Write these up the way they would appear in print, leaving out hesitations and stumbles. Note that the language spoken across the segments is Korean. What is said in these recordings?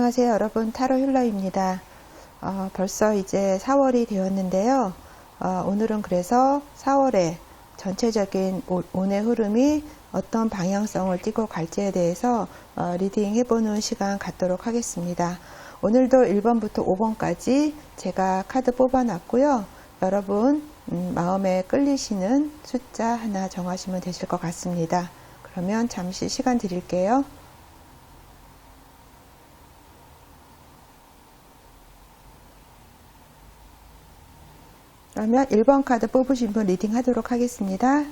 안녕하세요 여러분, 타로 힐러입니다. 벌써 이제 4월이 되었는데요. 오늘은 그래서 4월에 전체적인 운의 흐름이 어떤 방향성을 띠고 갈지에 대해서 리딩 해보는 시간 갖도록 하겠습니다. 오늘도 1번부터 5번까지 제가 카드 뽑아놨고요. 여러분 마음에 끌리시는 숫자 하나 정하시면 되실 것 같습니다. 그러면 잠시 시간 드릴게요. 그러면 1번 카드 뽑으신 분 리딩 하도록 하겠습니다.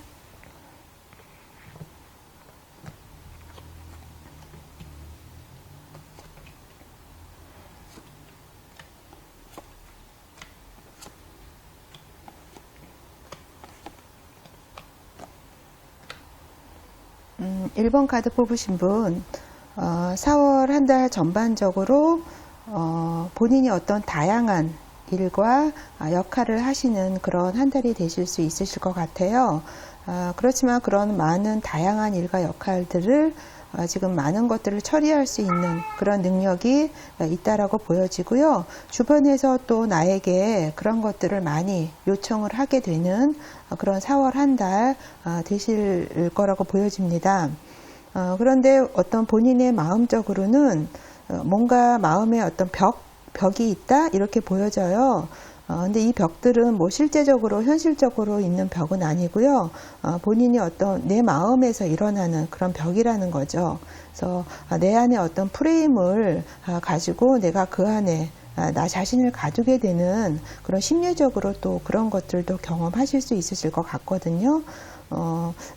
음, 1번 카드 뽑으신 분 4월 한 달 전반적으로 본인이 어떤 다양한 일과 역할을 하시는 그런 한 달이 되실 수 있으실 것 같아요. 그렇지만 그런 많은 다양한 일과 역할들을 지금 많은 것들을 처리할 수 있는 그런 능력이 있다라고 보여지고요. 주변에서 또 나에게 그런 것들을 많이 요청을 하게 되는 그런 4월 한 달 되실 거라고 보여집니다. 그런데 어떤 본인의 마음적으로는 뭔가 마음에 어떤 벽이 있다 이렇게 보여져요. 근데 이 벽들은 뭐 실제적으로 현실적으로 있는 벽은 아니고요. 본인이 어떤 내 마음에서 일어나는 그런 벽이라는 거죠. 그래서 내 안에 어떤 프레임을 가지고 내가 그 안에 나 자신을 가두게 되는 그런 심리적으로 또 그런 것들도 경험하실 수 있으실 것 같거든요.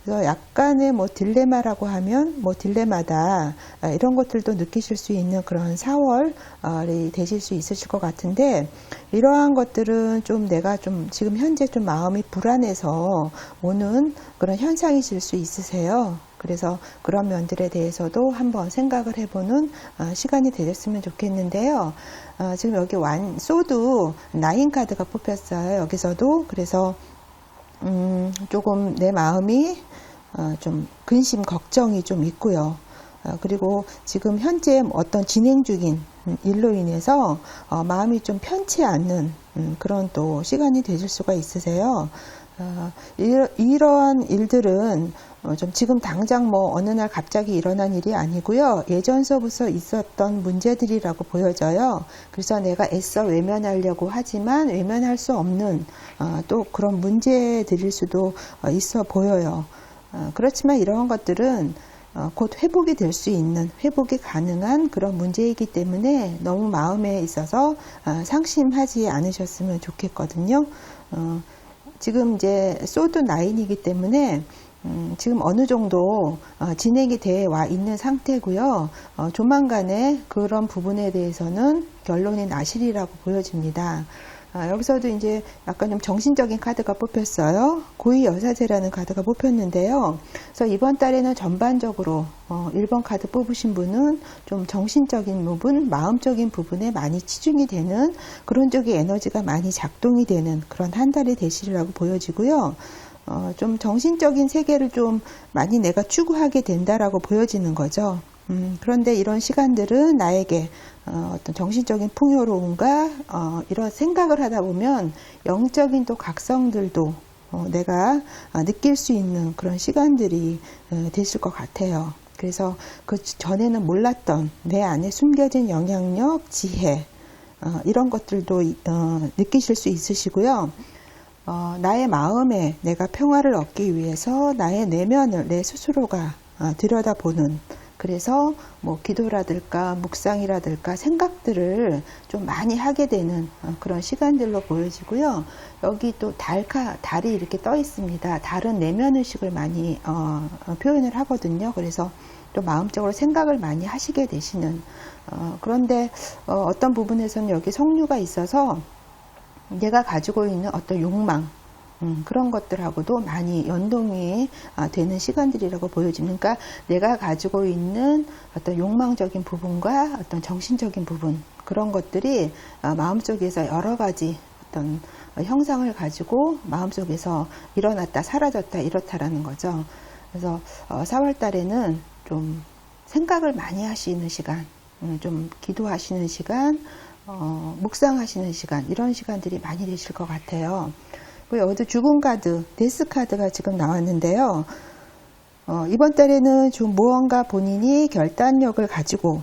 그래서 약간의 뭐 딜레마라고 하면 뭐 딜레마다 이런 것들도 느끼실 수 있는 그런 4월이 되실 수 있으실 것 같은데, 이러한 것들은 좀 내가 좀 지금 현재 좀 마음이 불안해서 오는 그런 현상이실 수 있으세요. 그래서 그런 면들에 대해서도 한번 생각을 해보는 시간이 되셨으면 좋겠는데요. 지금 여기 소드 9 카드가 뽑혔어요. 여기서도. 그래서 조금 내 마음이 좀 근심 걱정이 좀 있고요. 그리고 지금 현재 어떤 진행 중인 일로 인해서 마음이 좀 편치 않는 그런 또 시간이 되실 수가 있으세요. 이러한 일들은 좀 지금 당장 뭐 어느 날 갑자기 일어난 일이 아니고요. 예전서부터 있었던 문제들이라고 보여져요. 그래서 내가 애써 외면하려고 하지만 외면할 수 없는 또 그런 문제들일 수도 있어 보여요. 그렇지만 이러한 것들은 곧 회복이 될 수 있는, 회복이 가능한 그런 문제이기 때문에 너무 마음에 있어서 상심하지 않으셨으면 좋겠거든요. 지금 이제 소드 9이기 때문에 지금 어느 정도 진행이 되어 와 있는 상태고요. 조만간에 그런 부분에 대해서는 결론이 나시리라고 보여집니다. 여기서도 이제 약간 좀 정신적인 카드가 뽑혔어요. 고위 여사제라는 카드가 뽑혔는데요. 그래서 이번 달에는 전반적으로 1번 카드 뽑으신 분은 좀 정신적인 부분, 마음적인 부분에 많이 치중이 되는 그런 쪽의 에너지가 많이 작동이 되는 그런 한 달이 되시리라고 보여지고요. 좀 정신적인 세계를 좀 많이 내가 추구하게 된다라고 보여지는 거죠. 그런데 이런 시간들은 나에게 어떤 정신적인 풍요로움과 이런 생각을 하다 보면 영적인 또 각성들도 내가 느낄 수 있는 그런 시간들이 되실 것 같아요. 그래서 그 전에는 몰랐던 내 안에 숨겨진 영향력, 지혜 이런 것들도 느끼실 수 있으시고요. 나의 마음에 내가 평화를 얻기 위해서 나의 내면을 내 스스로가 들여다보는, 그래서 뭐 기도라든가 묵상이라든가 생각들을 좀 많이 하게 되는 그런 시간들로 보여지고요. 여기 또 달이 이렇게 떠 있습니다. 달은 내면의식을 많이 표현을 하거든요. 그래서 또 마음적으로 생각을 많이 하시게 되시는 그런데 어떤 부분에서는 여기 성류가 있어서 내가 가지고 있는 어떤 욕망, 그런 것들하고도 많이 연동이 되는 시간들이라고 보여집니다. 그러니까 내가 가지고 있는 어떤 욕망적인 부분과 어떤 정신적인 부분, 그런 것들이 마음속에서 여러 가지 어떤 형상을 가지고 마음속에서 일어났다 사라졌다 이렇다라는 거죠. 그래서 4월 달에는 좀 생각을 많이 하시는 시간, 좀 기도하시는 시간, 묵상하시는 시간, 이런 시간들이 많이 되실 것 같아요. 여기도 죽음 카드, 데스 카드가 지금 나왔는데요. 이번 달에는 좀 무언가 본인이 결단력을 가지고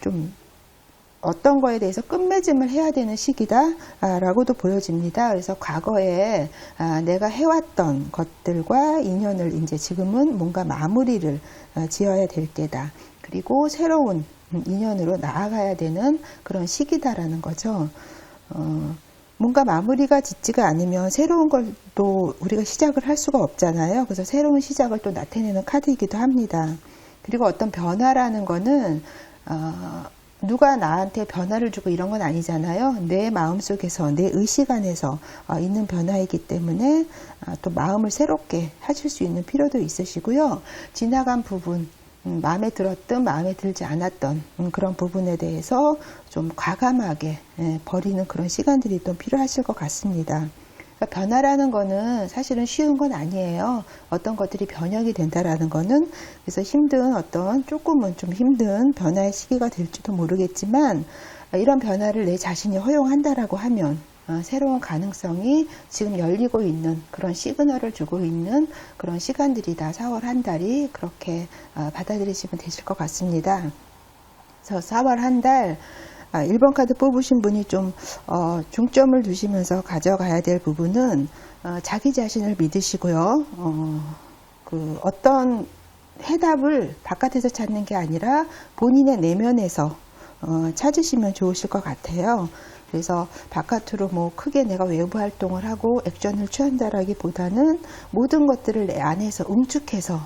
좀 어떤 거에 대해서 끝맺음을 해야 되는 시기다라고도 보여집니다. 그래서 과거에 내가 해왔던 것들과 인연을 이제 지금은 뭔가 마무리를 지어야 될 때다. 그리고 새로운 인연으로 나아가야 되는 그런 시기다라는 거죠. 뭔가 마무리가 짓지가 않으면 새로운 걸 또 우리가 시작을 할 수가 없잖아요. 그래서 새로운 시작을 또 나타내는 카드이기도 합니다. 그리고 어떤 변화라는 거는 누가 나한테 변화를 주고 이런 건 아니잖아요. 내 마음속에서, 내 의식 안에서 있는 변화이기 때문에 또 마음을 새롭게 하실 수 있는 필요도 있으시고요. 지나간 부분, 마음에 들었든 마음에 들지 않았던 그런 부분에 대해서 좀 과감하게 버리는 그런 시간들이 또 필요하실 것 같습니다. 그러니까 변화라는 거는 사실은 쉬운 건 아니에요. 어떤 것들이 변형이 된다라는 거는, 그래서 힘든 조금은 좀 힘든 변화의 시기가 될지도 모르겠지만, 이런 변화를 내 자신이 허용한다라고 하면 새로운 가능성이 지금 열리고 있는 그런 시그널을 주고 있는 그런 시간들이다. 4월 한 달이 그렇게 받아들이시면 되실 것 같습니다. 그래서 4월 한 달 1번 카드 뽑으신 분이 좀 중점을 두시면서 가져가야 될 부분은 자기 자신을 믿으시고요. 어떤 해답을 바깥에서 찾는 게 아니라 본인의 내면에서 찾으시면 좋으실 것 같아요. 그래서 바깥으로 뭐 크게 내가 외부 활동을 하고 액션을 취한다라기보다는 모든 것들을 내 안에서 응축해서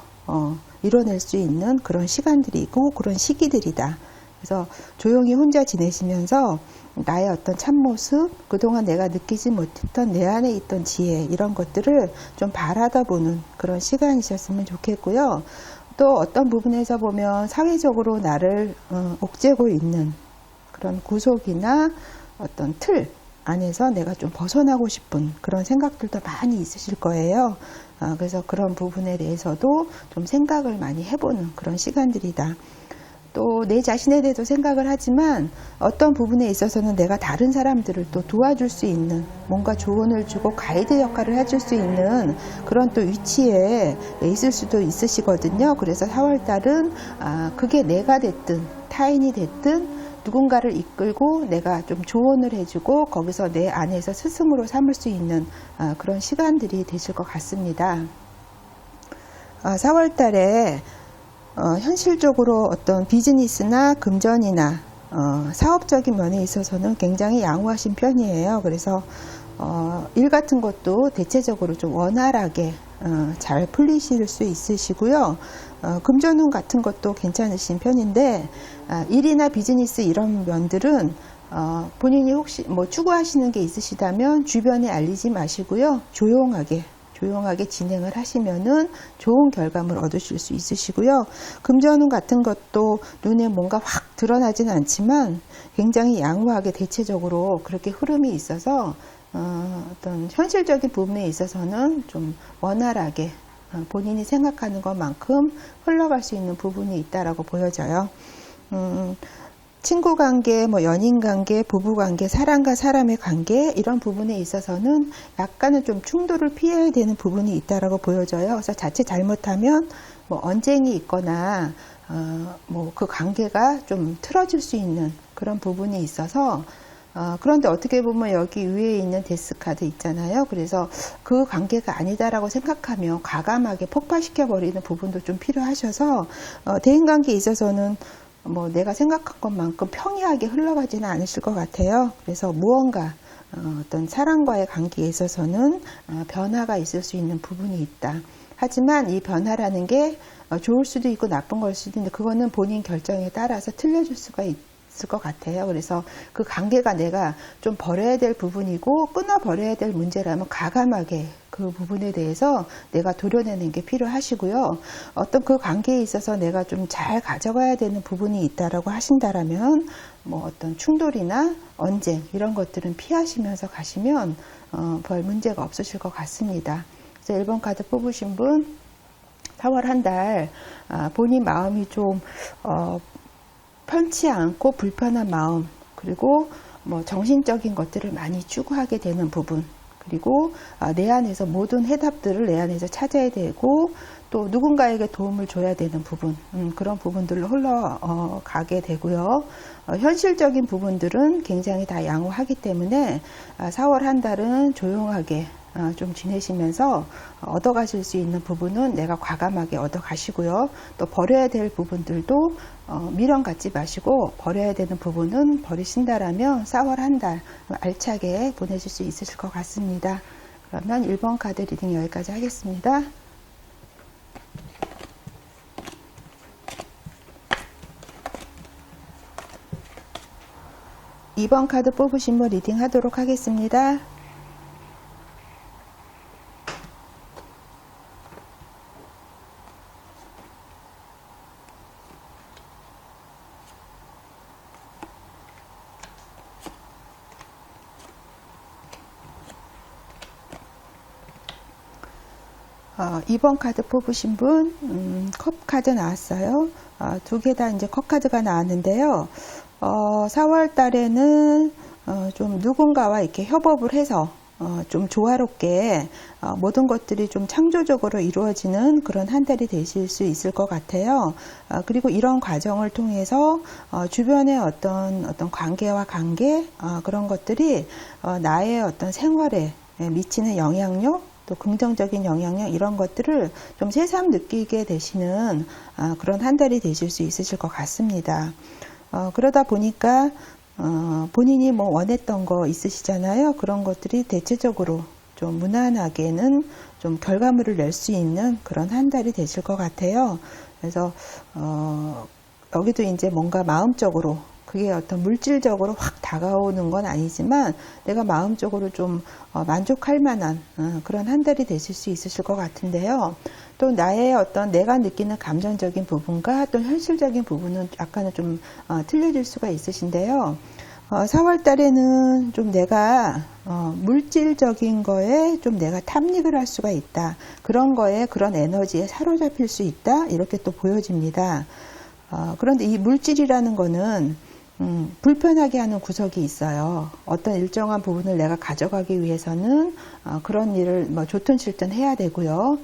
이뤄낼 수 있는 그런 시간들이고 그런 시기들이다. 그래서 조용히 혼자 지내시면서 나의 어떤 참모습, 그동안 내가 느끼지 못했던 내 안에 있던 지혜, 이런 것들을 좀 바라다 보는 그런 시간이셨으면 좋겠고요. 또 어떤 부분에서 보면 사회적으로 나를 옥죄고 있는 그런 구속이나 어떤 틀 안에서 내가 좀 벗어나고 싶은 그런 생각들도 많이 있으실 거예요. 그래서 그런 부분에 대해서도 좀 생각을 많이 해보는 그런 시간들이다. 또 내 자신에 대해서 생각을 하지만 어떤 부분에 있어서는 내가 다른 사람들을 또 도와줄 수 있는, 뭔가 조언을 주고 가이드 역할을 해줄 수 있는 그런 또 위치에 있을 수도 있으시거든요. 그래서 4월달은 그게 내가 됐든 타인이 됐든 누군가를 이끌고 내가 좀 조언을 해주고 거기서 내 안에서 스승으로 삼을 수 있는 그런 시간들이 되실 것 같습니다. 4월달에 현실적으로 어떤 비즈니스나 금전이나 사업적인 면에 있어서는 굉장히 양호하신 편이에요. 그래서 일 같은 것도 대체적으로 좀 원활하게 잘 풀리실 수 있으시고요. 금전운 같은 것도 괜찮으신 편인데 일이나 비즈니스 이런 면들은 본인이 혹시 뭐 추구하시는 게 있으시다면 주변에 알리지 마시고요. 조용하게 진행을 하시면은 좋은 결과물 얻으실 수 있으시고요. 금전운 같은 것도 눈에 뭔가 확 드러나지는 않지만 굉장히 양호하게 대체적으로 그렇게 흐름이 있어서 어떤 현실적인 부분에 있어서는 좀 원활하게 본인이 생각하는 것만큼 흘러갈 수 있는 부분이 있다라고 보여져요. 친구 관계, 뭐 연인 관계, 부부 관계, 사람과 사람의 관계, 이런 부분에 있어서는 약간은 좀 충돌을 피해야 되는 부분이 있다라고 보여져요. 그래서 자칫 잘못하면 뭐 언쟁이 있거나 뭐 그 관계가 좀 틀어질 수 있는 그런 부분이 있어서 그런데 어떻게 보면 여기 위에 있는 데스 카드 있잖아요. 그래서 그 관계가 아니다라고 생각하면 과감하게 폭파시켜 버리는 부분도 좀 필요하셔서 대인관계에 있어서는 뭐 내가 생각한 것만큼 평이하게 흘러가지는 않으실 것 같아요. 그래서 무언가 어떤 사람과의 관계에 있어서는 변화가 있을 수 있는 부분이 있다. 하지만 이 변화라는 게 좋을 수도 있고 나쁜 걸 수도 있는데 그거는 본인 결정에 따라서 틀려질 수가 있을 것 같아요. 그래서 그 관계가 내가 좀 버려야 될 부분이고 끊어버려야 될 문제라면 과감하게 그 부분에 대해서 내가 도려내는 게 필요하시고요. 어떤 그 관계에 있어서 내가 좀 잘 가져가야 되는 부분이 있다라고 하신다라면 뭐 어떤 충돌이나 언쟁 이런 것들은 피하시면서 가시면 별 문제가 없으실 것 같습니다. 그래서 1번 카드 뽑으신 분 4월 한 달 본인 마음이 좀 편치 않고 불편한 마음, 그리고 뭐 정신적인 것들을 많이 추구하게 되는 부분, 그리고 내 안에서 모든 해답들을 내 안에서 찾아야 되고 또 누군가에게 도움을 줘야 되는 부분, 그런 부분들로 흘러가게 되고요. 현실적인 부분들은 굉장히 다 양호하기 때문에 4월 한 달은 조용하게 좀 지내시면서 얻어가실 수 있는 부분은 내가 과감하게 얻어가시고요. 또 버려야 될 부분들도 미련 갖지 마시고 버려야 되는 부분은 버리신다라면 4월 한 달 알차게 보내실 수 있으실 것 같습니다. 그러면 1번 카드 리딩 여기까지 하겠습니다. 2번 카드 뽑으신 분 리딩 하도록 하겠습니다. 이 번 카드 뽑으신 분, 컵 카드 나왔어요. 두 개 다 이제 컵 카드가 나왔는데요. 4월 달에는 좀 누군가와 이렇게 협업을 해서 좀 조화롭게 모든 것들이 좀 창조적으로 이루어지는 그런 한 달이 되실 수 있을 것 같아요. 그리고 이런 과정을 통해서 주변의 어떤 관계와 관계 그런 것들이 나의 어떤 생활에 미치는 영향력, 또 긍정적인 영향력 이런 것들을 좀 새삼 느끼게 되시는 그런 한 달이 되실 수 있으실 것 같습니다. 그러다 보니까 본인이 뭐 원했던 거 있으시잖아요. 그런 것들이 대체적으로 좀 무난하게는 좀 결과물을 낼 수 있는 그런 한 달이 되실 것 같아요. 그래서 여기도 이제 뭔가 마음적으로 그게 어떤 물질적으로 확 다가오는 건 아니지만 내가 마음적으로 좀 만족할 만한 그런 한 달이 되실 수 있으실 것 같은데요. 또 나의 어떤 내가 느끼는 감정적인 부분과 또 현실적인 부분은 약간은 좀 틀려질 수가 있으신데요. 4월 달에는 좀 내가 물질적인 거에 좀 내가 탐닉을 할 수가 있다. 그런 거에 그런 에너지에 사로잡힐 수 있다. 이렇게 또 보여집니다. 그런데 이 물질이라는 거는 불편하게 하는 구석이 있어요. 어떤 일정한 부분을 내가 가져가기 위해서는 그런 일을 뭐 좋든 싫든 해야 되고요.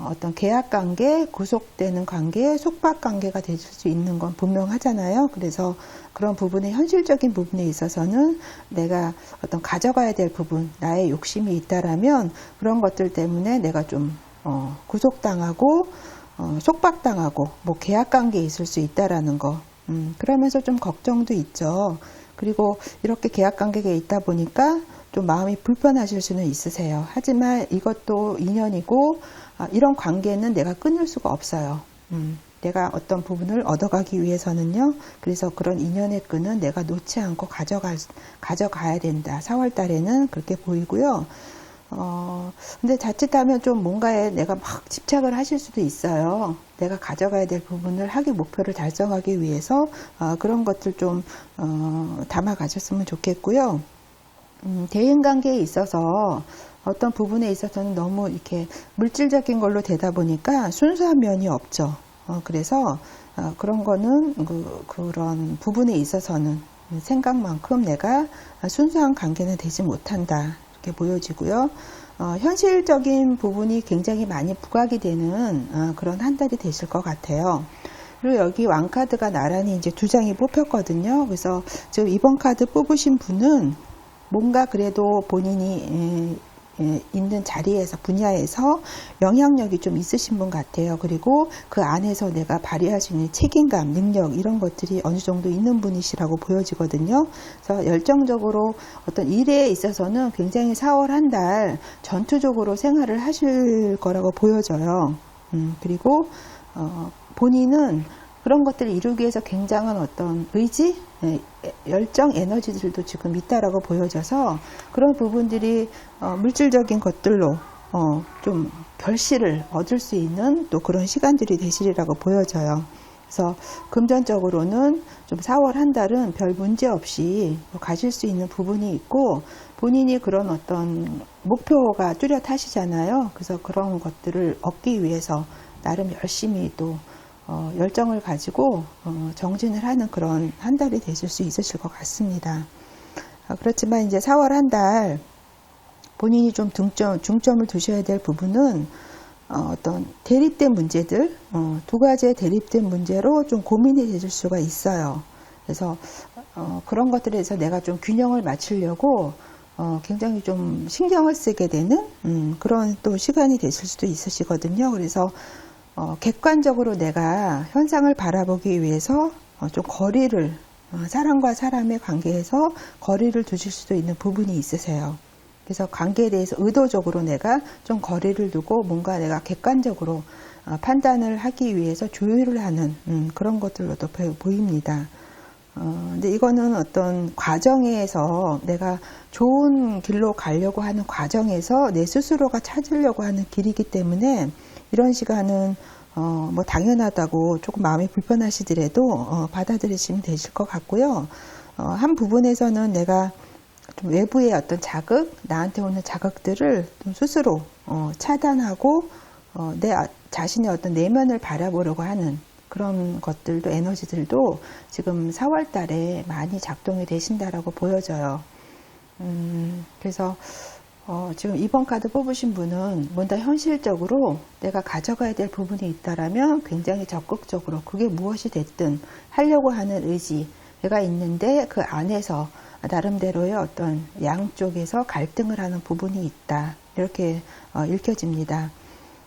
어떤 계약 관계, 구속되는 관계, 속박 관계가 될 수 있는 건 분명하잖아요. 그래서 그런 부분의 현실적인 부분에 있어서는 내가 어떤 가져가야 될 부분, 나의 욕심이 있다라면 그런 것들 때문에 내가 좀 구속당하고 속박당하고 뭐 계약 관계에 있을 수 있다라는 거. 그러면서 좀 걱정도 있죠. 그리고 이렇게 계약 관계에 있다 보니까 좀 마음이 불편하실 수는 있으세요. 하지만 이것도 인연이고 이런 관계는 내가 끊을 수가 없어요. 내가 어떤 부분을 얻어가기 위해서는요. 그래서 그런 인연의 끈은 내가 놓지 않고 가져가야 된다. 4월 달에는 그렇게 보이고요. 근데 자칫하면 좀 뭔가에 내가 막 집착을 하실 수도 있어요. 내가 가져가야 될 부분을 목표를 달성하기 위해서 그런 것들 좀 담아 가셨으면 좋겠고요. 대인관계에 있어서 어떤 부분에 있어서는 너무 이렇게 물질적인 걸로 되다 보니까 순수한 면이 없죠. 그래서 그런 거는 그런 부분에 있어서는 생각만큼 내가 순수한 관계는 되지 못한다. 이렇게 보여지고요. 현실적인 부분이 굉장히 많이 부각이 되는 그런 한 달이 되실 것 같아요. 그리고 여기 왕카드가 나란히 이제 두 장이 뽑혔거든요. 그래서 지금 이번 카드 뽑으신 분은 뭔가 그래도 본인이 있는 자리에서 분야에서 영향력이 좀 있으신 분 같아요. 그리고 그 안에서 내가 발휘할 수 있는 책임감, 능력 이런 것들이 어느 정도 있는 분이시라고 보여지거든요. 그래서 열정적으로 어떤 일에 있어서는 굉장히 4월 한 달 전투적으로 생활을 하실 거라고 보여져요. 그리고 본인은 그런 것들을 이루기 위해서 굉장한 어떤 의지, 열정, 에너지들도 지금 있다라고 보여져서 그런 부분들이 물질적인 것들로 좀 결실을 얻을 수 있는 또 그런 시간들이 되시리라고 보여져요. 그래서 금전적으로는 좀 4월 한 달은 별 문제 없이 가실 수 있는 부분이 있고 본인이 그런 어떤 목표가 뚜렷하시잖아요. 그래서 그런 것들을 얻기 위해서 나름 열심히 또 열정을 가지고 정진을 하는 그런 한 달이 되실 수 있으실 것 같습니다. 그렇지만 이제 4월 한 달 본인이 좀 중점을 두셔야 될 부분은 어떤 대립된 문제들, 두 가지의 대립된 문제로 좀 고민이 되실 수가 있어요. 그래서 그런 것들에 대해서 내가 좀 균형을 맞추려고 굉장히 좀 신경을 쓰게 되는 그런 또 시간이 되실 수도 있으시거든요. 그래서 객관적으로 내가 현상을 바라보기 위해서 좀 거리를 사람과 사람의 관계에서 거리를 두실 수도 있는 부분이 있으세요. 그래서 관계에 대해서 의도적으로 내가 좀 거리를 두고 뭔가 내가 객관적으로 판단을 하기 위해서 조율을 하는 그런 것들로도 보입니다. 근데 이거는 어떤 과정에서 내가 좋은 길로 가려고 하는 과정에서 내 스스로가 찾으려고 하는 길이기 때문에 이런 시간은 뭐 당연하다고 조금 마음이 불편하시더라도 받아들이시면 되실 것 같고요. 한 부분에서는 내가 좀 외부의 어떤 자극, 나한테 오는 자극들을 좀 스스로 차단하고 내 자신의 어떤 내면을 바라보려고 하는 그런 것들도 에너지들도 지금 4월 달에 많이 작동이 되신다라고 보여져요. 그래서 지금 2번 카드 뽑으신 분은 뭔가 현실적으로 내가 가져가야 될 부분이 있다라면 굉장히 적극적으로 그게 무엇이 됐든 하려고 하는 의지가 있는데 그 안에서 나름대로의 어떤 양쪽에서 갈등을 하는 부분이 있다. 이렇게 읽혀집니다.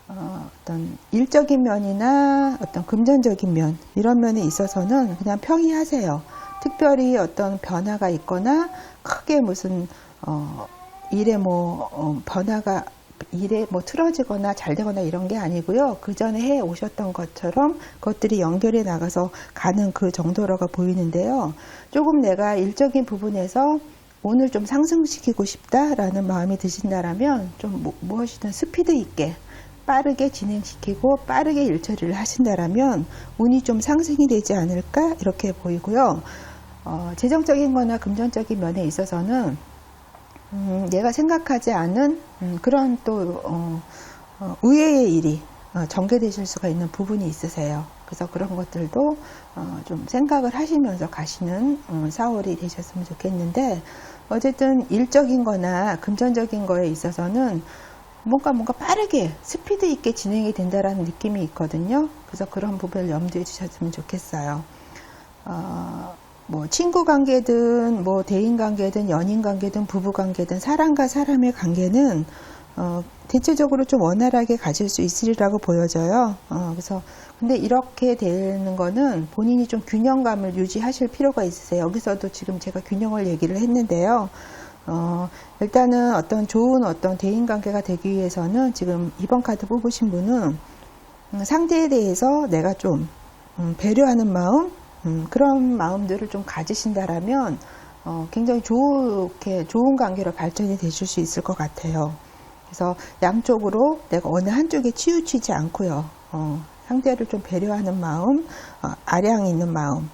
어떤 일적인 면이나 어떤 금전적인 면 이런 면에 있어서는 그냥 평이하세요. 특별히 어떤 변화가 있거나 크게 무슨 일에 변화가 일에 틀어지거나 잘 되거나 이런 게 아니고요. 그 전에 해 오셨던 것처럼 그것들이 연결해 나가서 가는 그 정도로가 보이는데요. 조금 내가 일적인 부분에서 오늘 좀 상승시키고 싶다라는 마음이 드신다라면 좀 무엇이든 스피드 있게 빠르게 진행시키고 빠르게 일처리를 하신다라면 운이 좀 상승이 되지 않을까 이렇게 보이고요. 재정적인 거나 금전적인 면에 있어서는 내가 생각하지 않은 그런 또 의외의 일이 전개되실 수가 있는 부분이 있으세요. 그래서 그런 것들도 좀 생각을 하시면서 가시는 4월이 되셨으면 좋겠는데 어쨌든 일적인 거나 금전적인 거에 있어서는 뭔가 빠르게 스피드 있게 진행이 된다라는 느낌이 있거든요. 그래서 그런 부분을 염두에 두셨으면 좋겠어요. 뭐 친구 관계든 뭐 대인 관계든 연인 관계든 부부 관계든 사람과 사람의 관계는 대체적으로 좀 원활하게 가실 수 있으리라고 보여져요. 그래서 근데 이렇게 되는 거는 본인이 좀 균형감을 유지하실 필요가 있으세요. 여기서도 지금 제가 균형을 얘기를 했는데요. 일단은 어떤 좋은 어떤 대인 관계가 되기 위해서는 지금 2번 카드 뽑으신 분은 상대에 대해서 내가 좀 배려하는 마음, 그런 마음들을 좀 가지신다라면 굉장히 좋은 관계로 발전이 되실 수 있을 것 같아요. 그래서 양쪽으로 내가 어느 한쪽에 치우치지 않고요. 상대를 좀 배려하는 마음, 아량이 있는 마음.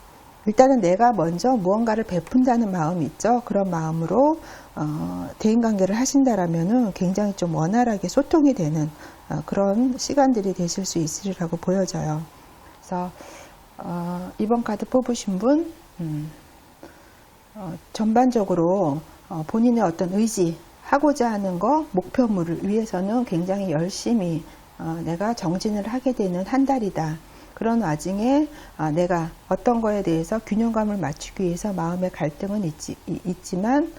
일단은 내가 먼저 무언가를 베푼다는 마음이 있죠. 그런 마음으로 대인관계를 하신다라면은 굉장히 좀 원활하게 소통이 되는 그런 시간들이 되실 수 있으리라고 보여져요. 그래서 이번 카드 뽑으신 분 전반적으로 본인의 어떤 의지, 하고자 하는 거, 목표물을 위해서는 굉장히 열심히 내가 정진을 하게 되는 한 달이다. 그런 와중에 내가 어떤 거에 대해서 균형감을 맞추기 위해서 마음의 갈등은 있지만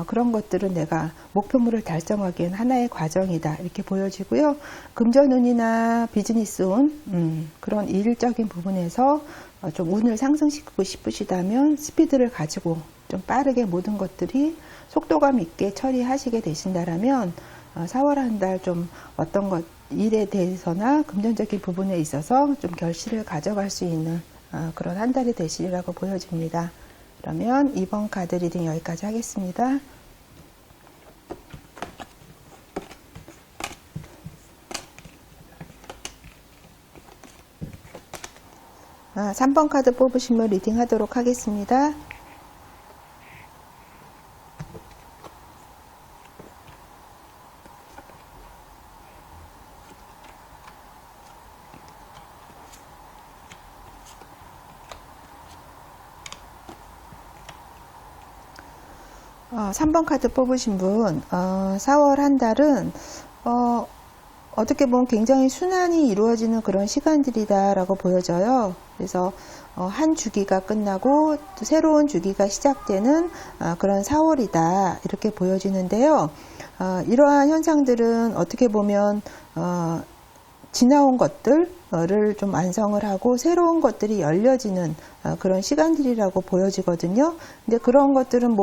그런 것들은 내가 목표물을 달성하기엔 하나의 과정이다. 이렇게 보여지고요. 금전운이나 비즈니스운 그런 일적인 부분에서 좀 운을 상승시키고 싶으시다면 스피드를 가지고 좀 빠르게 모든 것들이 속도감 있게 처리하시게 되신다라면 4월 한 달 좀 어떤 것 일에 대해서나 금전적인 부분에 있어서 좀 결실을 가져갈 수 있는 그런 한 달이 되시리라고 보여집니다. 그러면 이번 카드 리딩 여기까지 하겠습니다. 3번 카드 뽑으시면 리딩 하도록 하겠습니다. 3번 카드 뽑으신 분, 4월 한 달은, 어떻게 보면 굉장히 순환이 이루어지는 그런 시간들이다라고 보여져요. 그래서, 한 주기가 끝나고 또 새로운 주기가 시작되는 그런 4월이다. 이렇게 보여지는데요. 이러한 현상들은 어떻게 보면, 지나온 것들을 좀 완성을 하고 새로운 것들이 열려지는 그런 시간들이라고 보여지거든요. 근데 그런 것들은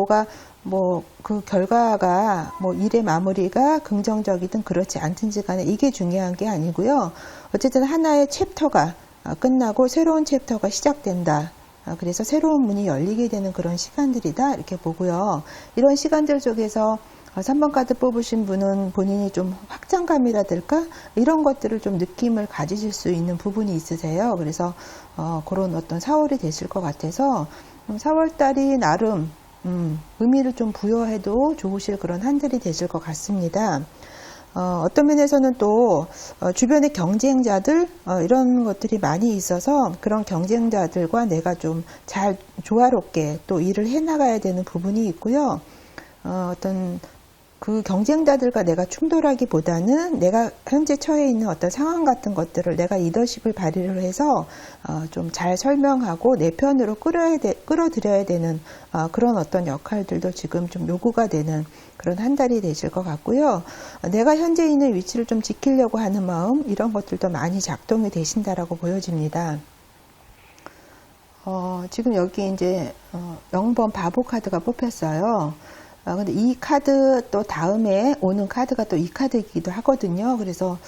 그 결과가 일의 마무리가 긍정적이든 그렇지 않든지 간에 이게 중요한 게 아니고요. 어쨌든 하나의 챕터가 끝나고 새로운 챕터가 시작된다. 그래서 새로운 문이 열리게 되는 그런 시간들이다. 이렇게 보고요. 이런 시간들 속에서 3번 카드 뽑으신 분은 본인이 좀 확장감이라든가 이런 것들을 좀 느낌을 가지실 수 있는 부분이 있으세요. 그래서 그런 어떤 4월이 되실 것 같아서 4월 달이 나름 의미를 좀 부여해도 좋으실 그런 한 달이 되실 것 같습니다. 어떤 면에서는 또 주변의 경쟁자들 이런 것들이 많이 있어서 그런 경쟁자들과 내가 좀 잘 조화롭게 또 일을 해나가야 되는 부분이 있고요. 어떤 그 경쟁자들과 내가 충돌하기보다는 내가 현재 처해 있는 어떤 상황 같은 것들을 내가 리더십을 발휘를 해서 좀 잘 설명하고 내 편으로 끌어들여야 되는 그런 어떤 역할들도 지금 좀 요구가 되는 그런 한 달이 되실 것 같고요. 내가 현재 있는 위치를 좀 지키려고 하는 마음 이런 것들도 많이 작동이 되신다라고 보여집니다. 지금 여기 이제 0번 바보 카드가 뽑혔어요. 근데 이 카드 또 다음에 오는 카드가 또 이 카드이기도 하거든요. 그래서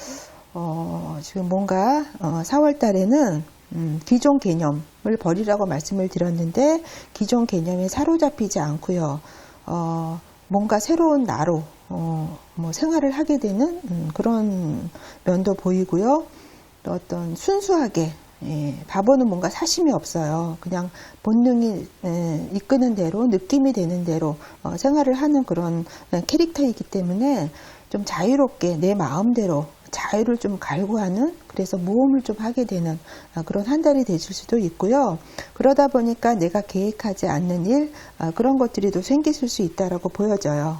지금 뭔가 4월 달에는 기존 개념을 버리라고 말씀을 드렸는데 기존 개념에 사로잡히지 않고요. 뭔가 새로운 나로 생활을 하게 되는 그런 면도 보이고요. 또 어떤 순수하게 바보는 뭔가 사심이 없어요. 그냥 본능이 이끄는 대로 느낌이 되는 대로 생활을 하는 그런 캐릭터이기 때문에 좀 자유롭게 내 마음대로 자유를 좀 갈구하는 그래서 모험을 좀 하게 되는 그런 한 달이 되실 수도 있고요. 그러다 보니까 내가 계획하지 않는 일 그런 것들이 또 생기실 수 있다라고 보여져요.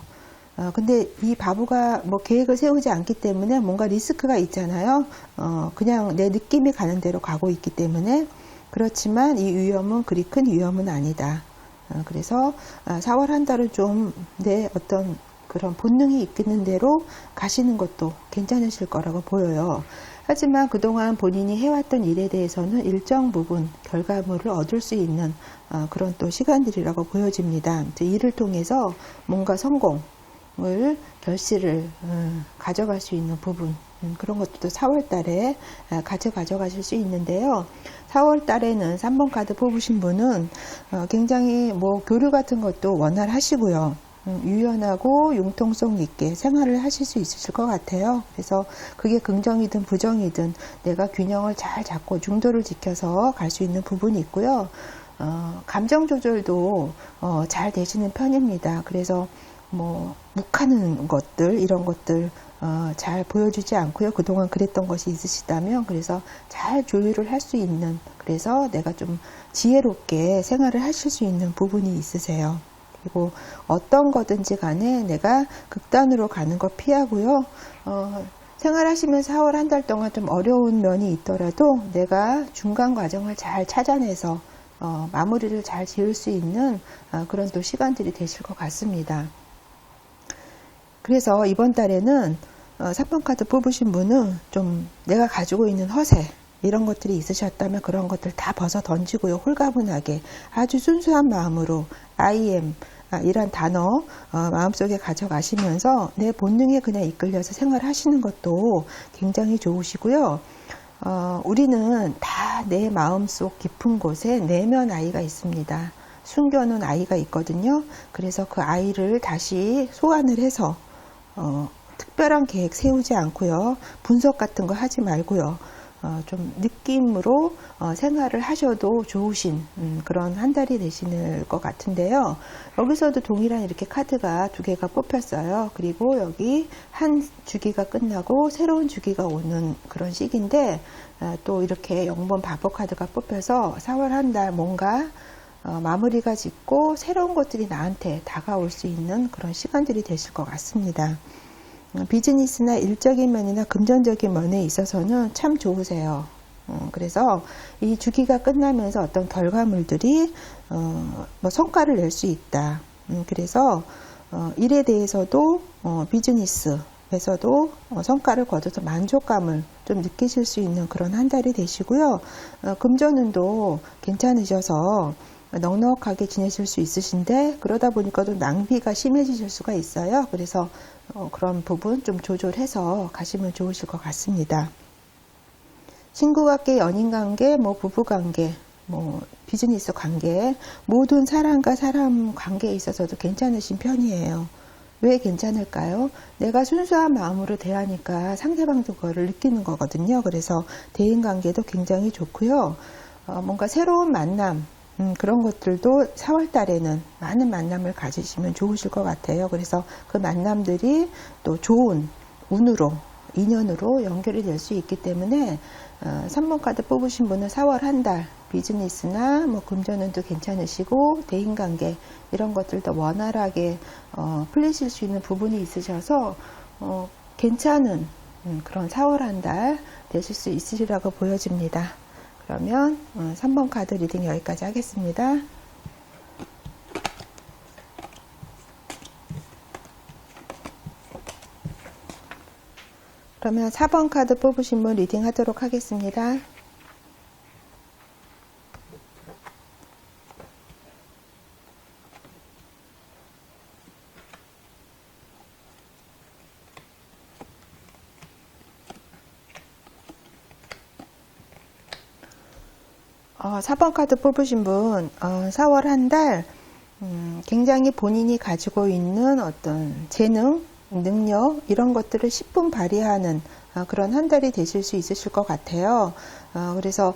근데 이 바보가 계획을 세우지 않기 때문에 뭔가 리스크가 있잖아요. 그냥 내 느낌이 가는 대로 가고 있기 때문에 그렇지만 이 위험은 그리 큰 위험은 아니다. 그래서 4월 한 달을 좀 내 어떤 그런 본능이 이끄는 대로 가시는 것도 괜찮으실 거라고 보여요. 하지만 그동안 본인이 해왔던 일에 대해서는 일정 부분 결과물을 얻을 수 있는 그런 또 시간들이라고 보여집니다. 일을 통해서 뭔가 성공을 결실을 가져갈 수 있는 부분 그런 것도 4월 달에 가져가실 수 있는데요. 4월 달에는 3번 카드 뽑으신 분은 굉장히 교류 같은 것도 원활하시고요. 유연하고 융통성 있게 생활을 하실 수 있으실 것 같아요. 그래서 그게 긍정이든 부정이든 내가 균형을 잘 잡고 중도를 지켜서 갈 수 있는 부분이 있고요. 감정 조절도 잘 되시는 편입니다. 그래서 묵하는 것들 이런 것들 잘 보여주지 않고요. 그동안 그랬던 것이 있으시다면 그래서 잘 조율을 할 수 있는 그래서 내가 좀 지혜롭게 생활을 하실 수 있는 부분이 있으세요. 그리고 어떤 거든지 간에 내가 극단으로 가는 거 피하고요. 생활하시면서 4월 한 달 동안 좀 어려운 면이 있더라도 내가 중간 과정을 잘 찾아내서 마무리를 잘 지을 수 있는 그런 또 시간들이 되실 것 같습니다. 그래서 이번 달에는 3번 카드 뽑으신 분은 좀 내가 가지고 있는 허세 이런 것들이 있으셨다면 그런 것들 다 벗어 던지고요. 홀가분하게 아주 순수한 마음으로 I am 이란 단어 마음속에 가져가시면서 내 본능에 그냥 이끌려서 생활하시는 것도 굉장히 좋으시고요. 우리는 다 내 마음속 깊은 곳에 내면 아이가 있습니다. 숨겨놓은 아이가 있거든요. 그래서 그 아이를 다시 소환을 해서 특별한 계획 세우지 않고요. 분석 같은 거 하지 말고요. 좀 느낌으로 생활을 하셔도 좋으신 그런 한 달이 되실 것 같은데요. 여기서도 동일한 이렇게 카드가 두 개가 뽑혔어요. 그리고 여기 한 주기가 끝나고 새로운 주기가 오는 그런 시기인데 또 이렇게 0번 바보 카드가 뽑혀서 4월 한 달 뭔가 마무리가 짓고 새로운 것들이 나한테 다가올 수 있는 그런 시간들이 되실 것 같습니다. 비즈니스나 일적인 면이나 금전적인 면에 있어서는 참 좋으세요. 그래서 이 주기가 끝나면서 어떤 결과물들이 뭐 성과를 낼 수 있다. 그래서 일에 대해서도 비즈니스에서도 성과를 거둬서 만족감을 좀 느끼실 수 있는 그런 한 달이 되시고요. 금전운도 괜찮으셔서 넉넉하게 지내실 수 있으신데, 그러다 보니까 또 낭비가 심해지실 수가 있어요. 그래서 그런 부분 좀 조절해서 가시면 좋으실 것 같습니다. 친구관계, 연인관계, 뭐 부부관계, 뭐 비즈니스 관계, 모든 사람과 사람 관계에 있어서도 괜찮으신 편이에요. 왜 괜찮을까요? 내가 순수한 마음으로 대하니까 상대방도 그거를 느끼는 거거든요. 그래서 대인관계도 굉장히 좋고요. 뭔가 새로운 만남, 그런 것들도 4월 달에는 많은 만남을 가지시면 좋으실 것 같아요. 그래서 그 만남들이 또 좋은 운으로, 인연으로 연결이 될 수 있기 때문에 3번 카드 뽑으신 분은 4월 한 달 비즈니스나 뭐 금전운도 괜찮으시고 대인관계 이런 것들도 원활하게 풀리실 수 있는 부분이 있으셔서 괜찮은 그런 4월 한 달 되실 수 있으리라고 보여집니다. 그러면 3번 카드 리딩 여기까지 하겠습니다. 그러면 4번 카드 뽑으신 분 리딩 하도록 하겠습니다. 어, 4번 카드 뽑으신 분, 4월 한 달, 굉장히 본인이 가지고 있는 어떤 재능, 능력, 이런 것들을 10분 발휘하는 그런 한 달이 되실 수 있으실 것 같아요. 그래서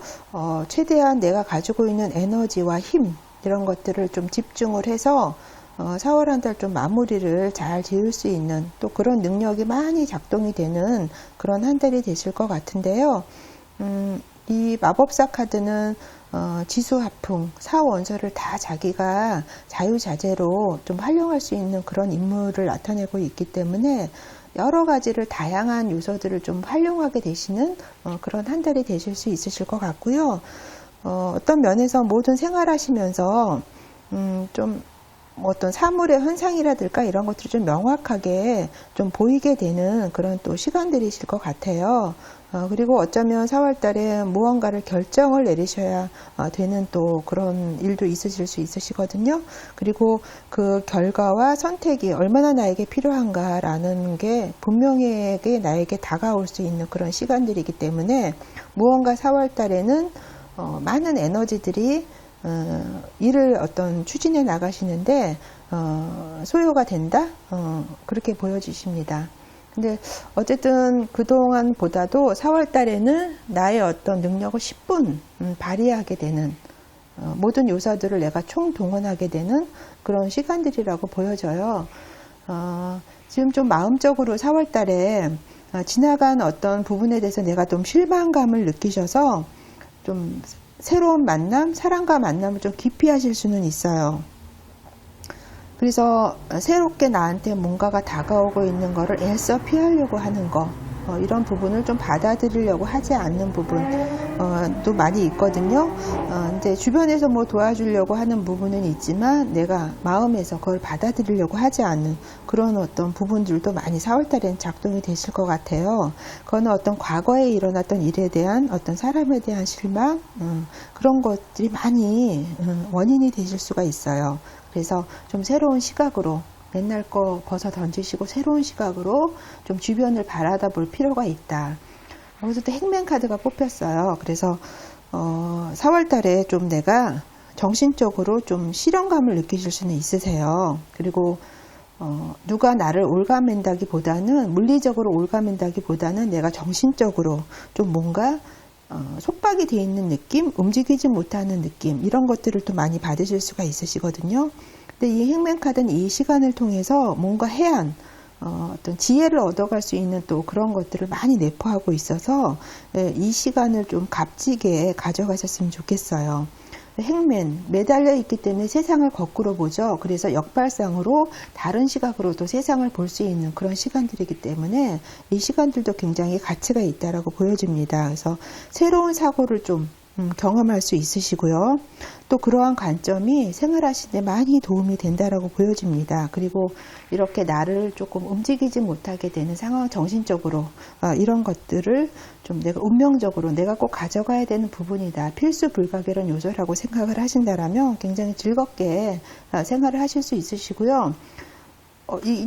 최대한 내가 가지고 있는 에너지와 힘, 이런 것들을 좀 집중을 해서 4월 한 달 좀 마무리를 잘 지을 수 있는 또 그런 능력이 많이 작동이 되는 그런 한 달이 되실 것 같은데요. 이 마법사 카드는 지수화풍, 사원서를 다 자기가 자유자재로 좀 활용할 수 있는 그런 인물을 나타내고 있기 때문에 여러 가지를 다양한 요소들을 좀 활용하게 되시는 그런 한 달이 되실 수 있으실 것 같고요. 어떤 면에서 모든 생활하시면서 좀 어떤 사물의 현상이라든가 이런 것들이 좀 명확하게 좀 보이게 되는 그런 또 시간들이실 것 같아요. 그리고 어쩌면 4월 달에 무언가를 결정을 내리셔야 되는 또 그런 일도 있으실 수 있으시거든요. 그리고 그 결과와 선택이 얼마나 나에게 필요한가라는 게 분명하게 나에게 다가올 수 있는 그런 시간들이기 때문에 무언가 4월 달에는 많은 에너지들이 일을 어떤 추진해 나가시는데 소요가 된다? 그렇게 보여지십니다. 근데 어쨌든 그동안 보다도 4월 달에는 나의 어떤 능력을 10분 발휘하게 되는 모든 요소들을 내가 총동원하게 되는 그런 시간들이라고 보여져요. 지금 좀 마음적으로 4월 달에 지나간 어떤 부분에 대해서 내가 좀 실망감을 느끼셔서 좀 새로운 만남, 사람과 만남을 좀 깊이 하실 수는 있어요. 그래서 새롭게 나한테 뭔가가 다가오고 있는 거를 애써 피하려고 하는 거, 이런 부분을 좀 받아들이려고 하지 않는 부분도 많이 있거든요. 근데 주변에서 뭐 도와주려고 하는 부분은 있지만 내가 마음에서 그걸 받아들이려고 하지 않는 그런 어떤 부분들도 많이 4월달에는 작동이 되실 것 같아요. 그거는 어떤 과거에 일어났던 일에 대한 어떤 사람에 대한 실망, 그런 것들이 많이 원인이 되실 수가 있어요. 그래서 좀 새로운 시각으로 맨날 거 벗어 던지시고 새로운 시각으로 좀 주변을 바라다 볼 필요가 있다. 여기서 또 행맨 카드가 뽑혔어요. 그래서 4월 달에 좀 내가 정신적으로 좀 실현감을 느끼실 수는 있으세요. 그리고 누가 나를 올가맨다기보다는 물리적으로 올가맨다기보다는 내가 정신적으로 좀 뭔가 속박이 되어 있는 느낌, 움직이지 못하는 느낌, 이런 것들을 또 많이 받으실 수가 있으시거든요. 근데 이 행맨 카드는 이 시간을 통해서 뭔가 해안, 어떤 지혜를 얻어갈 수 있는 또 그런 것들을 많이 내포하고 있어서 이 시간을 좀 값지게 가져가셨으면 좋겠어요. 행맨, 매달려 있기 때문에 세상을 거꾸로 보죠. 그래서 역발상으로 다른 시각으로도 세상을 볼 수 있는 그런 시간들이기 때문에 이 시간들도 굉장히 가치가 있다라고 보여집니다. 그래서 새로운 사고를 좀 경험할 수 있으시고요. 또 그러한 관점이 생활하시는데 많이 도움이 된다라고 보여집니다. 그리고 이렇게 나를 조금 움직이지 못하게 되는 상황, 정신적으로 이런 것들을 좀 내가 운명적으로 내가 꼭 가져가야 되는 부분이다, 필수 불가결한 요소라고 생각을 하신다라면 굉장히 즐겁게 생활을 하실 수 있으시고요.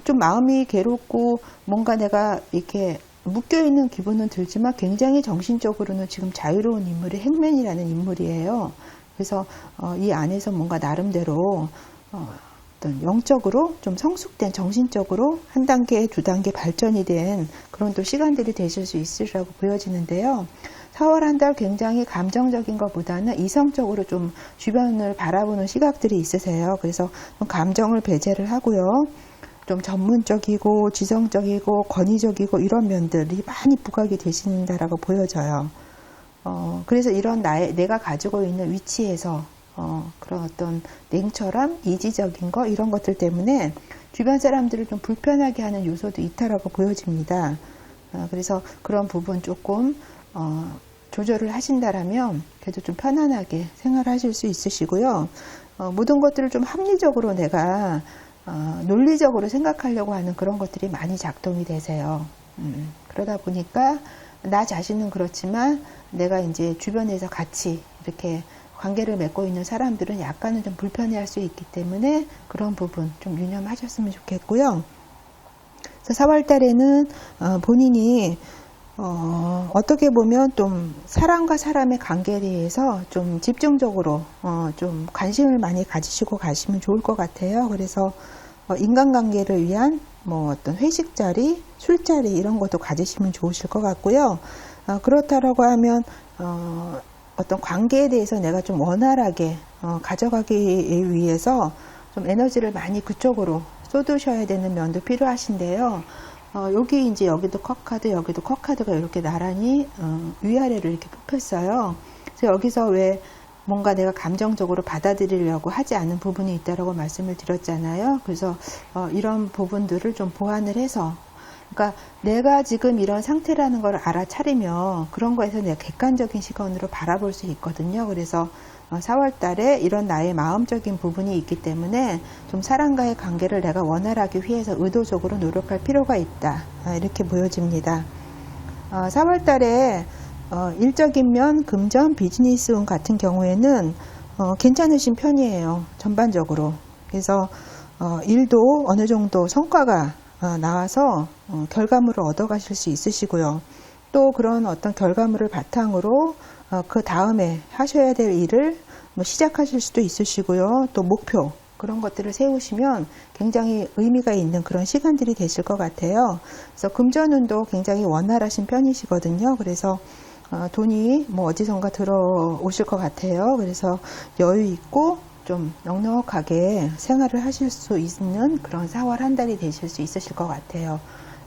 좀 마음이 괴롭고 뭔가 내가 이렇게 묶여있는 기분은 들지만 굉장히 정신적으로는 지금 자유로운 인물이 행맨이라는 인물이에요. 그래서 이 안에서 뭔가 나름대로 어떤 영적으로 좀 성숙된, 정신적으로 한 단계, 두 단계 발전이 된 그런 또 시간들이 되실 수 있으리라고 보여지는데요. 4월 한 달 굉장히 감정적인 것보다는 이성적으로 좀 주변을 바라보는 시각들이 있으세요. 그래서 감정을 배제를 하고요. 좀 전문적이고 지성적이고 권위적이고 이런 면들이 많이 부각이 되신다라고 보여져요. 그래서 이런 내가 가지고 있는 위치에서 그런 어떤 냉철함, 이지적인 거 이런 것들 때문에 주변 사람들을 좀 불편하게 하는 요소도 있다라고 보여집니다. 그래서 그런 부분 조금 조절을 하신다라면 그래도 좀 편안하게 생활하실 수 있으시고요. 모든 것들을 좀 합리적으로 내가 논리적으로 생각하려고 하는 그런 것들이 많이 작동이 되세요. 그러다 보니까 나 자신은 그렇지만 내가 이제 주변에서 같이 이렇게 관계를 맺고 있는 사람들은 약간은 좀 불편해할 수 있기 때문에 그런 부분 좀 유념하셨으면 좋겠고요. 그래서 4월 달에는 본인이 어떻게 보면 좀 사람과 사람의 관계에 대해서 좀 집중적으로 좀 관심을 많이 가지시고 가시면 좋을 것 같아요. 그래서 인간관계를 위한 뭐 어떤 회식 자리, 술자리 이런 것도 가지시면 좋으실 것 같고요. 그렇다라고 하면 어떤 관계에 대해서 내가 좀 원활하게 가져가기 위해서 좀 에너지를 많이 그쪽으로 쏟으셔야 되는 면도 필요하신데요. 여기도 컵카드, 여기도 컵카드가 이렇게 나란히 위아래로 이렇게 뽑혔어요. 그래서 여기서 왜 뭔가 내가 감정적으로 받아들이려고 하지 않는 부분이 있다라고 말씀을 드렸잖아요. 그래서 이런 부분들을 좀 보완을 해서, 그러니까 내가 지금 이런 상태라는 걸 알아차리면 그런 거에서 내가 객관적인 시선으로 바라볼 수 있거든요. 그래서 4월 달에 이런 나의 마음적인 부분이 있기 때문에 좀 사람과의 관계를 내가 원활하게 위해서 의도적으로 노력할 필요가 있다, 이렇게 보여집니다. 4월 달에 일적인 면, 금전, 비즈니스 운 같은 경우에는 괜찮으신 편이에요. 전반적으로. 그래서 일도 어느 정도 성과가 나와서 결과물을 얻어가실 수 있으시고요. 또 그런 어떤 결과물을 바탕으로 그 다음에 하셔야 될 일을 시작하실 수도 있으시고요. 또 목표 그런 것들을 세우시면 굉장히 의미가 있는 그런 시간들이 되실 것 같아요. 그래서 금전운도 굉장히 원활하신 편이시거든요. 그래서 돈이 뭐 어디선가 들어오실 것 같아요. 그래서 여유 있고 좀 넉넉하게 생활을 하실 수 있는 그런 4월 한 달이 되실 수 있으실 것 같아요.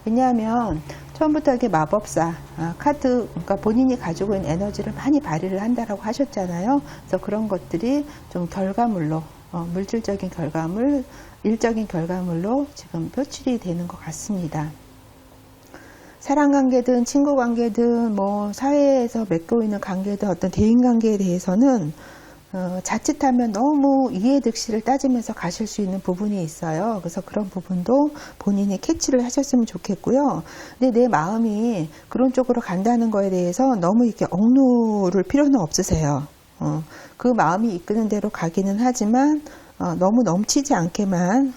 왜냐하면 처음부터 이렇게 마법사 카드, 그러니까 본인이 가지고 있는 에너지를 많이 발휘를 한다라고 하셨잖아요. 그래서 그런 것들이 좀 결과물로 물질적인 결과물, 일적인 결과물로 지금 표출이 되는 것 같습니다. 사랑관계든 친구관계든 뭐 사회에서 맺고 있는 관계든 어떤 대인관계에 대해서는 자칫하면 너무 이해득실을 따지면서 가실 수 있는 부분이 있어요. 그래서 그런 부분도 본인이 캐치를 하셨으면 좋겠고요. 근데 내 마음이 그런 쪽으로 간다는 거에 대해서 너무 이렇게 억누를 필요는 없으세요. 그 마음이 이끄는 대로 가기는 하지만 너무 넘치지 않게만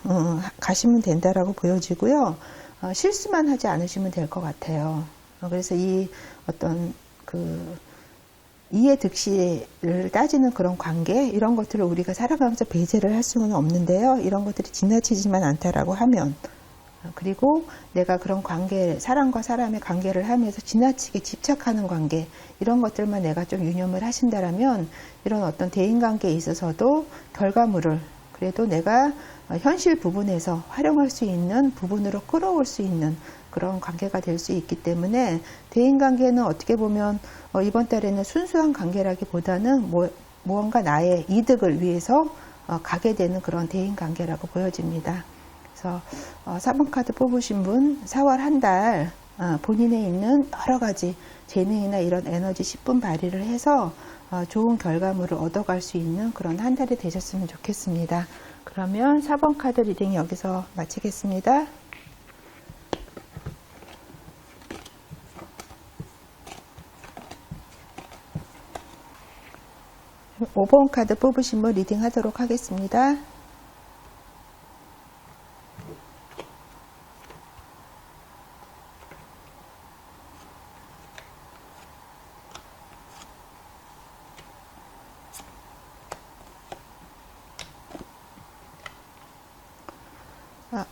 가시면 된다라고 보여지고요. 실수만 하지 않으시면 될 것 같아요. 그래서 이 어떤 이해득실을 따지는 그런 관계, 이런 것들을 우리가 살아가면서 배제를 할 수는 없는데요. 이런 것들이 지나치지만 않다라고 하면, 그리고 내가 그런 관계, 사람과 사람의 관계를 하면서 지나치게 집착하는 관계, 이런 것들만 내가 좀 유념을 하신다라면 이런 어떤 대인관계에 있어서도 결과물을 그래도 내가 현실 부분에서 활용할 수 있는 부분으로 끌어올 수 있는 그런 관계가 될 수 있기 때문에 대인관계는 어떻게 보면 이번 달에는 순수한 관계라기보다는 뭐 무언가 나의 이득을 위해서 가게 되는 그런 대인관계라고 보여집니다. 그래서 4번 카드 뽑으신 분 4월 한 달 본인에 있는 여러 가지 재능이나 이런 에너지 10분 발휘를 해서 좋은 결과물을 얻어갈 수 있는 그런 한 달이 되셨으면 좋겠습니다. 그러면 4번 카드 리딩 여기서 마치겠습니다. 5번 카드 뽑으신 분 리딩 하도록 하겠습니다.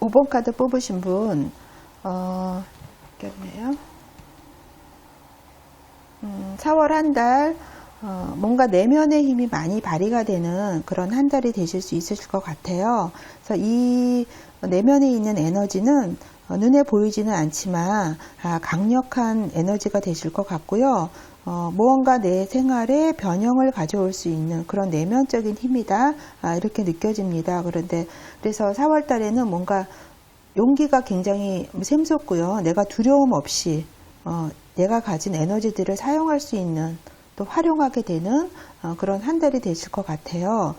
5번 카드 뽑으신 분, 있겠네요. 4월 한 달, 뭔가 내면의 힘이 많이 발휘가 되는 그런 한 달이 되실 수 있으실 것 같아요. 그래서 이 내면에 있는 에너지는 눈에 보이지는 않지만 강력한 에너지가 되실 것 같고요. 무언가 내 생활에 변형을 가져올 수 있는 그런 내면적인 힘이다. 이렇게 느껴집니다. 그래서 4월 달에는 뭔가 용기가 굉장히 샘솟고요. 내가 두려움 없이 내가 가진 에너지들을 사용할 수 있는 또 활용하게 되는 그런 한 달이 되실 것 같아요.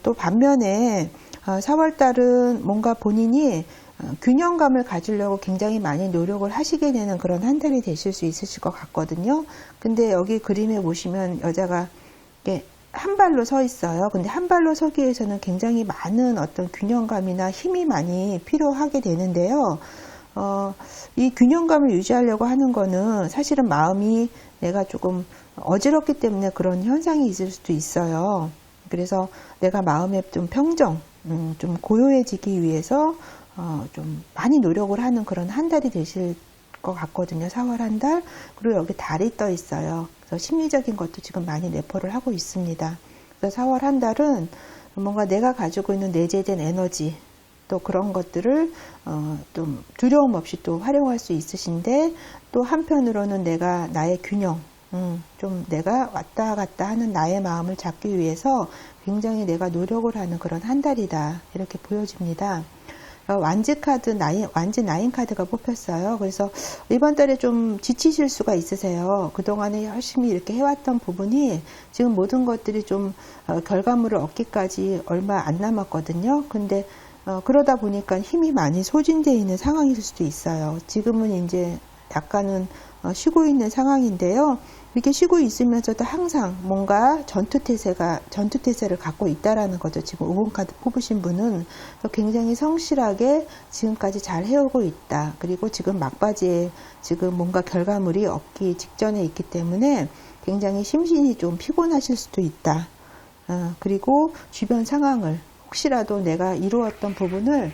또 반면에 4월 달은 뭔가 본인이 균형감을 가지려고 굉장히 많이 노력을 하시게 되는 그런 한 달이 되실 수 있으실 것 같거든요. 근데 여기 그림에 보시면 여자가 한 발로 서 있어요. 근데 한 발로 서기 위해서는 굉장히 많은 어떤 균형감이나 힘이 많이 필요하게 되는데요. 이 균형감을 유지하려고 하는 거는 사실은 마음이 내가 조금 어지럽기 때문에 그런 현상이 있을 수도 있어요. 그래서 내가 마음의 좀 평정, 좀 고요해지기 위해서 좀 많이 노력을 하는 그런 한 달이 되실 것 같거든요. 4월 한 달. 그리고 여기 달이 떠 있어요. 그래서 심리적인 것도 지금 많이 내포를 하고 있습니다. 그래서 4월 한 달은 뭔가 내가 가지고 있는 내재된 에너지 또 그런 것들을 좀 두려움 없이 또 활용할 수 있으신데 또 한편으로는 내가 나의 균형 좀 내가 왔다 갔다 하는 나의 마음을 잡기 위해서 굉장히 내가 노력을 하는 그런 한 달이다. 이렇게 보여집니다. 완즈 카드, 완즈 9 카드가 뽑혔어요. 그래서 이번 달에 좀 지치실 수가 있으세요. 그동안에 열심히 이렇게 해왔던 부분이 지금 모든 것들이 좀 결과물을 얻기까지 얼마 안 남았거든요. 근데 그러다 보니까 힘이 많이 소진되어 있는 상황일 수도 있어요. 지금은 이제 약간은 쉬고 있는 상황인데요. 이렇게 쉬고 있으면서도 항상 뭔가 전투태세를 갖고 있다라는 거죠. 지금 5번 카드 뽑으신 분은 굉장히 성실하게 지금까지 잘 해오고 있다. 그리고 지금 막바지에 지금 뭔가 결과물이 없기 직전에 있기 때문에 굉장히 심신이 좀 피곤하실 수도 있다. 그리고 주변 상황을 혹시라도 내가 이루었던 부분을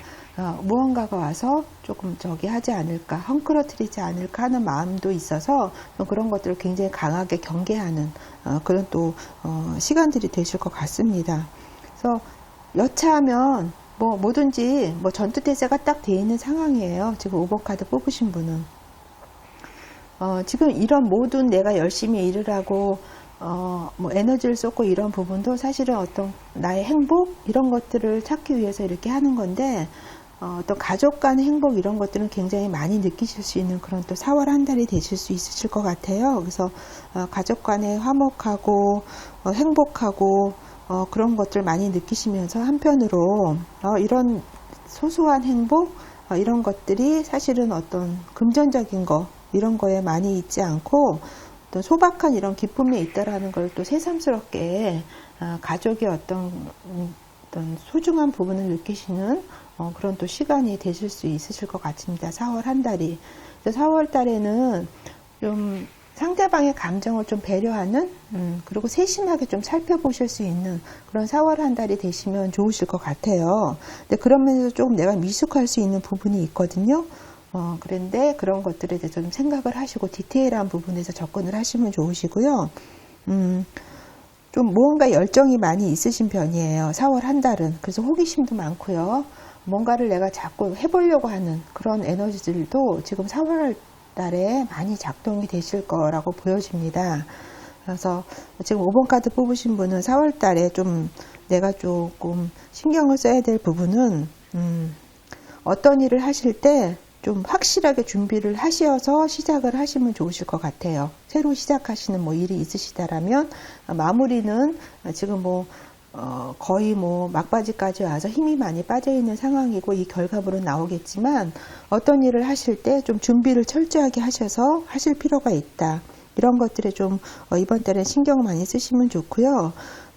무언가가 와서 조금 하지 않을까, 헝클어뜨리지 않을까 하는 마음도 있어서 그런 것들을 굉장히 강하게 경계하는 그런 또 시간들이 되실 것 같습니다. 그래서 여차하면 뭐든지 전투태세가 딱 돼 있는 상황이에요. 지금 5번 카드 뽑으신 분은 지금 이런 모든 내가 열심히 일을 하고 에너지를 쏟고 이런 부분도 사실은 어떤 나의 행복 이런 것들을 찾기 위해서 이렇게 하는 건데 또 가족 간의 행복 이런 것들은 굉장히 많이 느끼실 수 있는 그런 또 4월 한 달이 되실 수 있으실 것 같아요. 그래서 가족 간의 화목하고 행복하고 그런 것들 많이 느끼시면서 한편으로 이런 소소한 행복 이런 것들이 사실은 어떤 금전적인 거 이런 거에 많이 있지 않고 또 소박한 이런 기쁨에 있다라는 걸 또 새삼스럽게 가족의 어떤 소중한 부분을 느끼시는 그런 또 시간이 되실 수 있으실 것 같습니다. 4월 한 달이. 4월 달에는 좀 상대방의 감정을 좀 배려하는 그리고 세심하게 좀 살펴보실 수 있는 그런 4월 한 달이 되시면 좋으실 것 같아요. 근데 그러면서 조금 내가 미숙할 수 있는 부분이 있거든요. 그런데 그런 것들에 대해서 좀 생각을 하시고 디테일한 부분에서 접근을 하시면 좋으시고요. 좀 무언가 열정이 많이 있으신 편이에요. 4월 한 달은. 그래서 호기심도 많고요. 뭔가를 내가 자꾸 해보려고 하는 그런 에너지들도 지금 4월 달에 많이 작동이 되실 거라고 보여집니다. 그래서 지금 5번 카드 뽑으신 분은 4월 달에 좀 내가 조금 신경을 써야 될 부분은 어떤 일을 하실 때 좀 확실하게 준비를 하셔서 시작을 하시면 좋으실 것 같아요. 새로 시작하시는 뭐 일이 있으시다라면 마무리는 지금 뭐 거의 뭐 막바지까지 와서 힘이 많이 빠져 있는 상황이고 이 결과물은 나오겠지만 어떤 일을 하실 때 좀 준비를 철저하게 하셔서 하실 필요가 있다. 이런 것들에 좀 이번 달에 신경 많이 쓰시면 좋고요.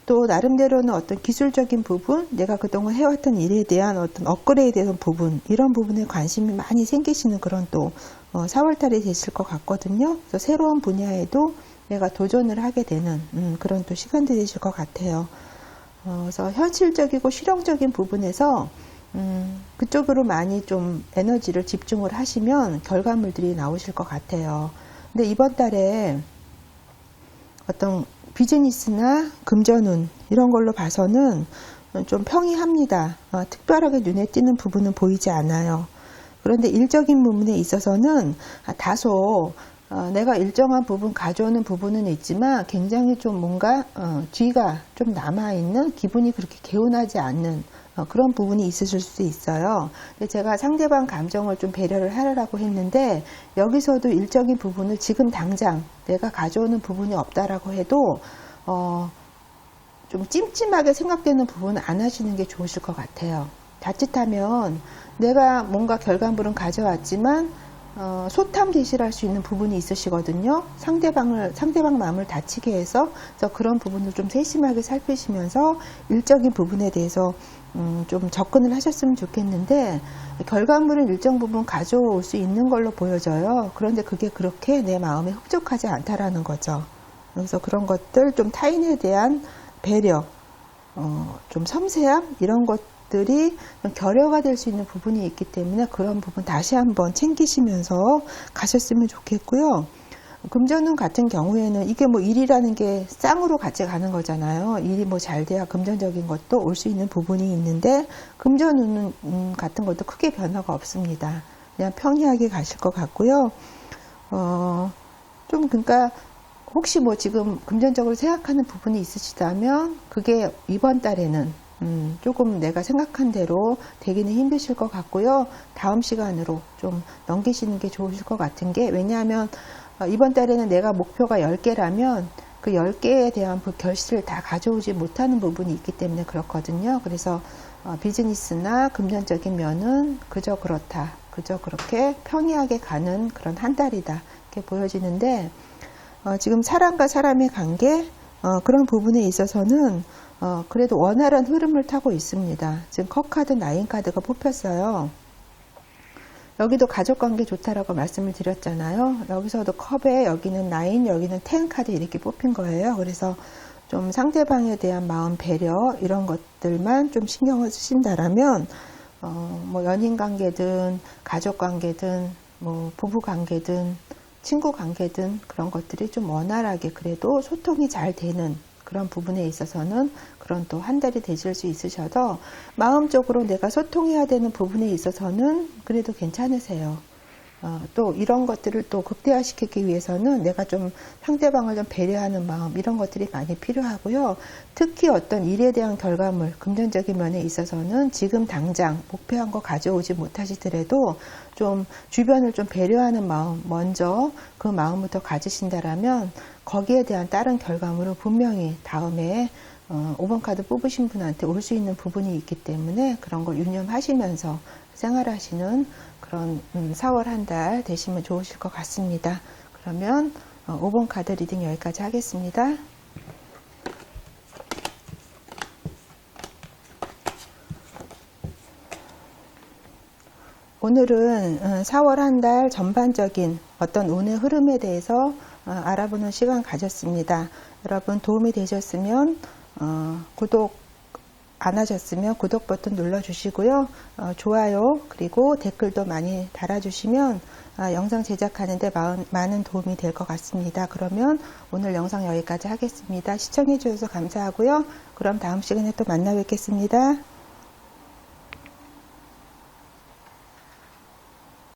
또 나름대로는 어떤 기술적인 부분, 내가 그동안 해왔던 일에 대한 어떤 업그레이드된 부분, 이런 부분에 관심이 많이 생기시는 그런 또 4월 달에 되실 것 같거든요. 그래서 새로운 분야에도 내가 도전을 하게 되는 그런 또 시간들이 되실 것 같아요. 그래서 현실적이고 실용적인 부분에서 그쪽으로 많이 좀 에너지를 집중을 하시면 결과물들이 나오실 것 같아요. 근데 이번 달에 어떤 비즈니스나 금전운 이런 걸로 봐서는 좀 평이합니다. 특별하게 눈에 띄는 부분은 보이지 않아요. 그런데 일적인 부분에 있어서는 다소 내가 일정한 부분 가져오는 부분은 있지만 굉장히 좀 뭔가 뒤가 좀 남아있는 기분이 그렇게 개운하지 않는 그런 부분이 있으실 수 있어요. 근데 제가 상대방 감정을 좀 배려를 하려고 했는데 여기서도 일적인 부분을 지금 당장 내가 가져오는 부분이 없다라고 해도 좀 찜찜하게 생각되는 부분은 안 하시는 게 좋으실 것 같아요. 자칫하면 내가 뭔가 결과물은 가져왔지만 소탐 대실할 수 있는 부분이 있으시거든요. 상대방 마음을 다치게 해서 그래서 그런 부분을 좀 세심하게 살피시면서 일적인 부분에 대해서 좀 접근을 하셨으면 좋겠는데 결과물은 일정 부분 가져올 수 있는 걸로 보여져요. 그런데 그게 그렇게 내 마음에 흡족하지 않다라는 거죠. 그래서 그런 것들 좀 타인에 대한 배려, 좀 섬세함 이런 것들이 결여가 될 수 있는 부분이 있기 때문에 그런 부분 다시 한번 챙기시면서 가셨으면 좋겠고요. 금전운 같은 경우에는 이게 뭐 일이라는 게 쌍으로 같이 가는 거잖아요. 일이 뭐 잘 돼야 금전적인 것도 올 수 있는 부분이 있는데 금전운 같은 것도 크게 변화가 없습니다. 그냥 평이하게 가실 것 같고요. 좀 그러니까 혹시 뭐 지금 금전적으로 생각하는 부분이 있으시다면 그게 이번 달에는 조금 내가 생각한 대로 되기는 힘드실 것 같고요. 다음 시간으로 좀 넘기시는 게 좋으실 것 같은 게 왜냐하면 이번 달에는 내가 목표가 10개라면 그 10개에 대한 결실을 다 가져오지 못하는 부분이 있기 때문에 그렇거든요. 그래서 비즈니스나 금전적인 면은 그저 그렇다. 그저 그렇게 평이하게 가는 그런 한 달이다. 이렇게 보여지는데 지금 사람과 사람의 관계 그런 부분에 있어서는 그래도 원활한 흐름을 타고 있습니다. 지금 컵카드, 나인카드가 뽑혔어요. 여기도 가족관계 좋다라고 말씀을 드렸잖아요. 여기서도 컵에 여기는 9, 여기는 10 카드 이렇게 뽑힌 거예요. 그래서 좀 상대방에 대한 마음 배려 이런 것들만 좀 신경을 쓰신다라면 뭐 연인 관계든 가족 관계든 뭐 부부 관계든 친구 관계든 그런 것들이 좀 원활하게 그래도 소통이 잘 되는 그런 부분에 있어서는 그런 또 한 달이 되실 수 있으셔도 마음적으로 내가 소통해야 되는 부분에 있어서는 그래도 괜찮으세요. 또 이런 것들을 또 극대화시키기 위해서는 내가 좀 상대방을 좀 배려하는 마음 이런 것들이 많이 필요하고요. 특히 어떤 일에 대한 결과물, 금전적인 면에 있어서는 지금 당장 목표한 거 가져오지 못하시더라도 좀 주변을 좀 배려하는 마음 먼저 그 마음부터 가지신다라면 거기에 대한 다른 결과물은 분명히 다음에 5번 카드 뽑으신 분한테 올 수 있는 부분이 있기 때문에 그런 걸 유념하시면서 생활하시는 그런 4월 한 달 되시면 좋으실 것 같습니다. 그러면 5번 카드 리딩 여기까지 하겠습니다. 오늘은 4월 한 달 전반적인 어떤 운의 흐름에 대해서 알아보는 시간 가졌습니다. 여러분 도움이 되셨으면 구독 안 하셨으면 구독 버튼 눌러주시고요. 좋아요 그리고 댓글도 많이 달아주시면 영상 제작하는데 많은 도움이 될 것 같습니다. 그러면 오늘 영상 여기까지 하겠습니다. 시청해 주셔서 감사하고요. 그럼 다음 시간에 또 만나 뵙겠습니다.